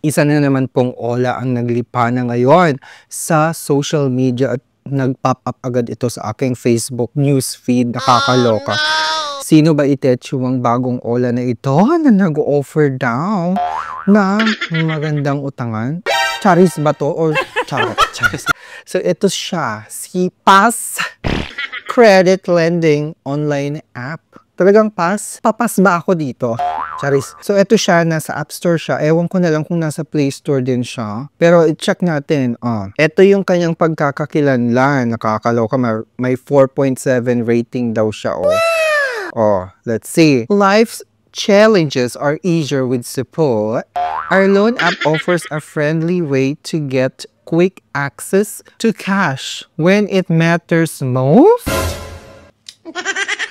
Isa na naman pong ola ang naglipa na ngayon sa social media at nag-pop up agad ito sa aking Facebook newsfeed. Nakakaloka. Sino ba ang bagong ola na ito na nag-offer daw ng magandang utangan? Charis ba to? Or charis? So ito siya, si Pass Credit Lending online app. Talagang papas ba ako dito? Charis. So, ito siya, nasa App Store siya. Ewan ko na lang kung nasa Play Store din siya. Pero, i-check natin. Ito yung kanyang pagkakakilanlan. Nakakaloka. May 4.7 rating daw siya. Let's see. Life's challenges are easier with support. Our loan app offers a friendly way to get quick access to cash when it matters most.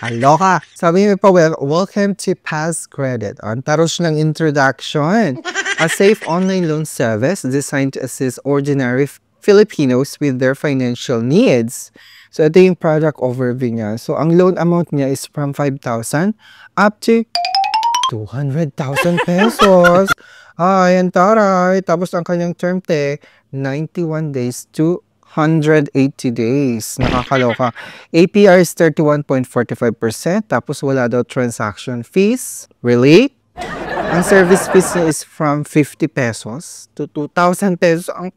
Aloka! Sabi niyo pa, welcome to Pass Credit. Ang taros ng introduction. A safe online loan service designed to assist ordinary Filipinos with their financial needs. So, ito yung product overview niya. So, ang loan amount niya is from 5,000 up to 200,000 pesos. Ayan, taray. Tapos, ang kanyang term 91 days to 180 days. Nakakaloka. APR is 31.45%. Tapos wala daw transaction fees. Really? Ang service fees niya is from 50 pesos to 2,000 pesos. Ang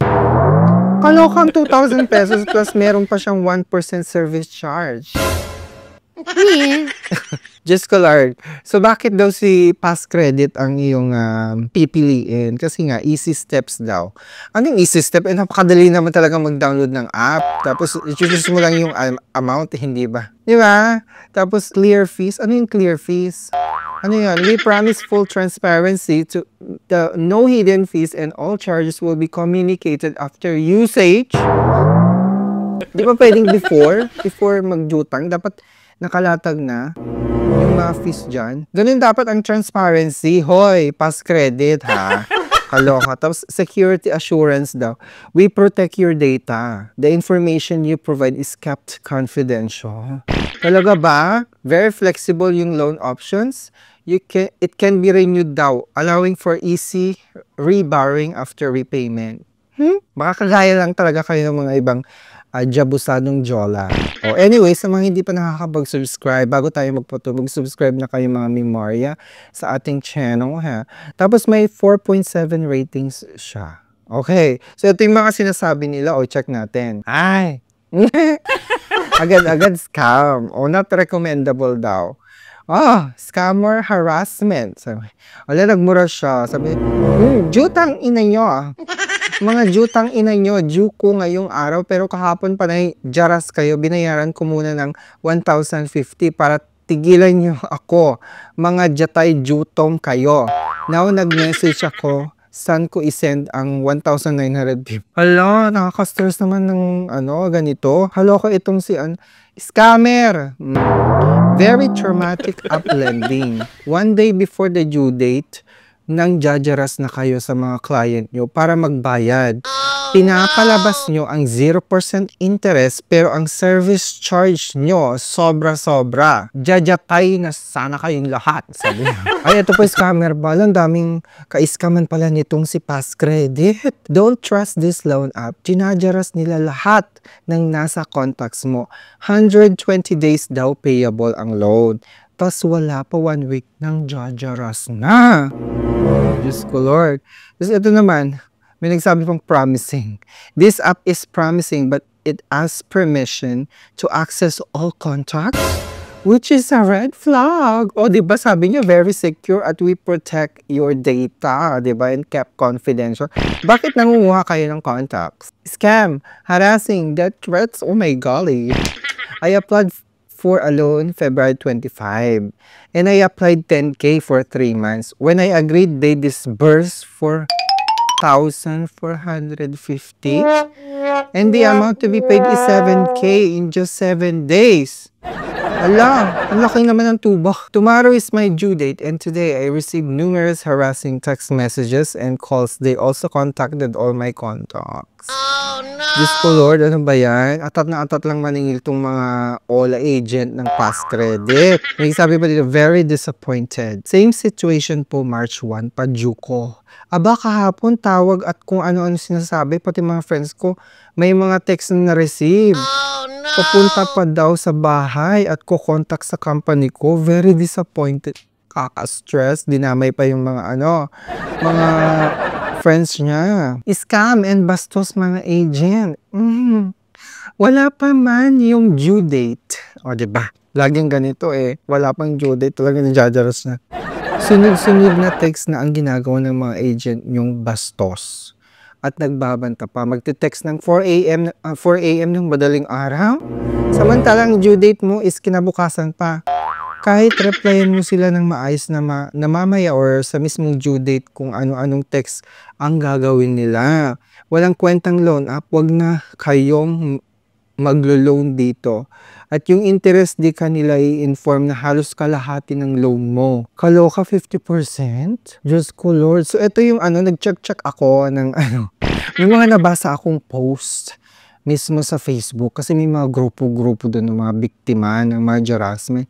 kalokang 2,000 pesos plus meron pa siyang 1% service charge. Just ko Lord. So, bakit daw si Pass Credit ang iyong pipiliin? Kasi nga, easy steps daw. Ano yung easy step? Napakadali naman talaga mag-download ng app. Tapos, i-choose mo lang yung amount, hindi ba? Di ba? Tapos, clear fees. Ano yung clear fees? Ano yan? We promise full transparency to the no hidden fees and all charges will be communicated after usage. Di ba pwedeng before mag-jutang, dapat nakalatag na yung mga fees dyan. Ganun dapat ang transparency. Hoy, Pass Credit ha. Kaloka. Tapos security assurance daw. We protect your data. The information you provide is kept confidential. Talaga ba? Very flexible yung loan options. It can be renewed daw, allowing for easy reborrowing after repayment. Baka kagaya lang talaga kayo ng mga ibang jabusadong jola. Anyway, sa mga hindi pa nakakapag-subscribe, bago tayo mag-subscribe na kayo mga memorya sa ating channel, ha? Tapos may 4.7 ratings siya. Okay. So, ito yung mga sinasabi nila. Check natin. Ay! Agad-agad scam. Not recommendable daw. Scammer harassment. Sabi, nagmura siya. Sabi, jutang ina nyo Mga jutang ina nyo, due ko ngayong araw, pero kahapon pa na jaras kayo, binayaran ko muna ng 1,050 para tigilan nyo ako. Mga jatay jutom kayo. Now, nag-message ako, saan ko isend ang 1,950. Hala, nakaka-stress naman ng ganito. Hala ko itong scammer. Very traumatic app lending. One day before the due date, nang jajaras na kayo sa mga client nyo para magbayad. Pinapalabas nyo ang 0% interest pero ang service charge nyo sobra-sobra. Jajatay na sana kayong lahat. Sabi niya. Ay, ito po scammer pala. Ang daming ka-scaman pala nitong si Pass Credit. Don't trust this loan app. Ginajaras nila lahat ng nasa contacts mo. 120 days daw payable ang loan. Tapos wala pa 1 week ng jajaras na. Diyos ko Lord. Tapos ito naman, may nagsabi pang promising. This app is promising but it asks permission to access all contacts, which is a red flag. Diba sabi niya, very secure at we protect your data, diba, and kept confidential. Bakit nangunguha kayo ng contacts? Scam, harassing, death threats, oh my golly. I applied for a loan February 25 and I applied 10K for 3 months. When I agreed, they disbursed for 1,450 and the amount to be paid is 7K in just 7 days. Ala, ang laki naman ng tubo. Tomorrow is my due date and today I received numerous harassing text messages and calls. They also contacted all my contacts. Oh no! Diyos ko Lord, ano ba yan? Atat na atat lang maningil tong mga Ola agent ng past credit. May sabi pa dito, very disappointed. Same situation po March 1, Pajuko. Aba, kahapon tawag at kung ano-ano sinasabi, pati mga friends ko, may mga text na na-receive. Oh, no! Papunta pa daw sa bahay at kukontak sa company ko. Very disappointed. Kaka-stress. Dinamay pa yung mga mga friends niya. Scam and bastos mga agent. Wala pa man yung due date. O, diba? Laging ganito eh. Wala pang due date. Talagang najajaros na. Sunod-sunod na text na ang ginagawa ng mga agent yung bastos. At nagbabanta pa. Magte-text ng 4 a.m. ng madaling araw. Samantalang due date mo is kinabukasan pa. Kahit replyan mo sila ng maayos na mamaya or sa mismong due date kung ano-anong text ang gagawin nila. Walang kwentang loan up. Wag na kayong maglo-loan dito. At yung interest di kanila i-inform na halos kalahati ng loan mo. Kaloka 50%? Diyos ko Lord. So ito yung nag-check ako ng may mga nabasa akong post mismo sa Facebook kasi may mga grupo-grupo doon ng mga biktima ng mga harassment.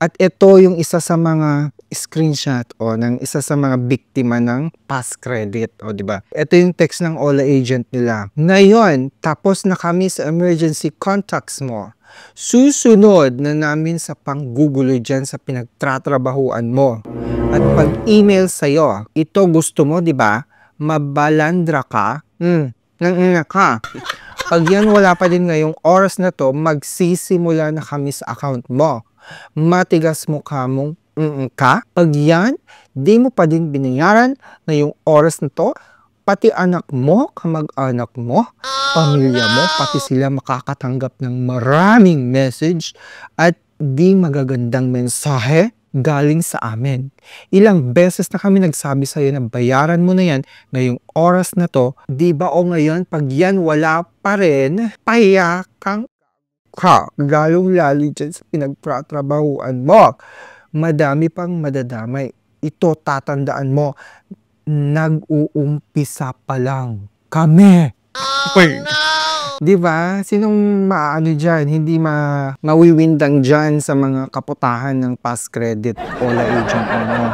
At ito yung isa sa mga screenshot ng isa sa mga biktima ng past credit. Diba? Ito yung text ng Ola agent nila. Ngayon, tapos na kami sa emergency contacts mo. Susunod na namin sa panggugulo dyan sa pinagtratrabahuan mo. At pag-email sa'yo, ito gusto mo, di ba? Mabalandra ka? Nangina ka. Pag yan wala pa din ngayong oras na to, magsisimula na kami sa account mo. Matigas mo ka mong ka. Pag yan, di mo pa din binayaran ngayong oras na to, pati anak mo, kamag-anak mo, pamilya mo, pati sila makakatanggap ng maraming message at di magagandang mensahe galing sa amin. Ilang beses na kami nagsabi sa'yo na bayaran mo na yan ngayong oras na to, di ba o ngayon, pag yan wala pa rin, payakang ka. Lalong-lalo dyan sa pinagtratrabahuan mo. Madami pang madadamay. Ito tatandaan mo, nag-uumpisa pa lang kami. Oh, no! Diba? Sinong dyan? Hindi mawiwindang dyan sa mga kaputahan ng past credit Ola agent mo.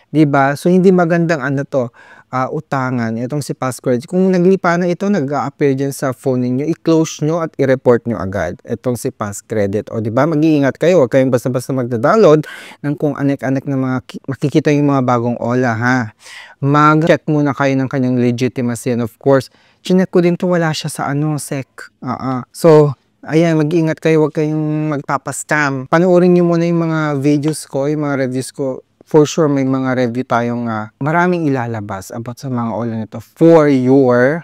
Diba? So, hindi magandang utangan. Itong si past credit. Kung naglipa na ito, nag-a-appear dyan sa phone ninyo, i-close nyo at i-report nyo agad. Itong si past credit. O diba? Mag-iingat kayo. Huwag kayong basta-basta magda-download ng kung anek-anek na makikita yung mga bagong Ola, ha? Mag-check muna kayo ng kanyang legitimacy. And of course, chinek ko din to, wala siya sa SEC. So, ayan, mag-iingat kayo. Huwag kayong magpapascam. Panoorin nyo muna yung mga videos ko, yung mga reviews ko. For sure, may mga review tayong maraming ilalabas about sa mga Ola nito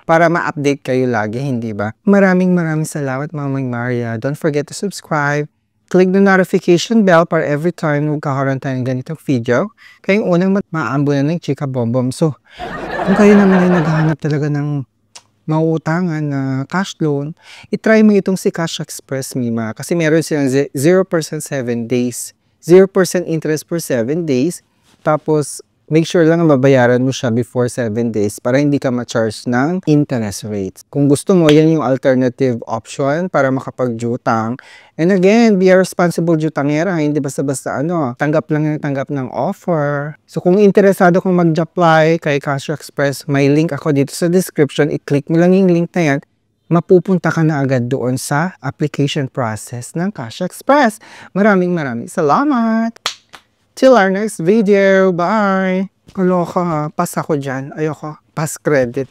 para ma-update kayo lagi, hindi ba? Maraming salamat, Mamang Maria. Don't forget to subscribe. Click the notification bell para every time magkakaroon tayo ng ganitong video. Kayong unang maambunan ng Chika Bombom. So, kung kayo naman ay naghahanap talaga ng mauutangan na cash loan, itry mo itong si Cash Express, Mima. Kasi meron silang 0% 7 days. 0% interest per 7 days. Tapos, make sure lang mabayaran mo siya before 7 days para hindi ka ma-charge ng interest rates. Kung gusto mo, yan yung alternative option para makapag-jutang. And again, be a responsible jutangera. Hindi basta-basta tanggap ng offer. So kung interesado kang mag-apply kay Cash Express, may link ako dito sa description. I-click mo lang yung link na yan. Mapupunta ka na agad doon sa application process ng Cash Express. Maraming salamat! Till our next video. Bye! Kaloka, pass ako dyan. Ayoko. Pass credit.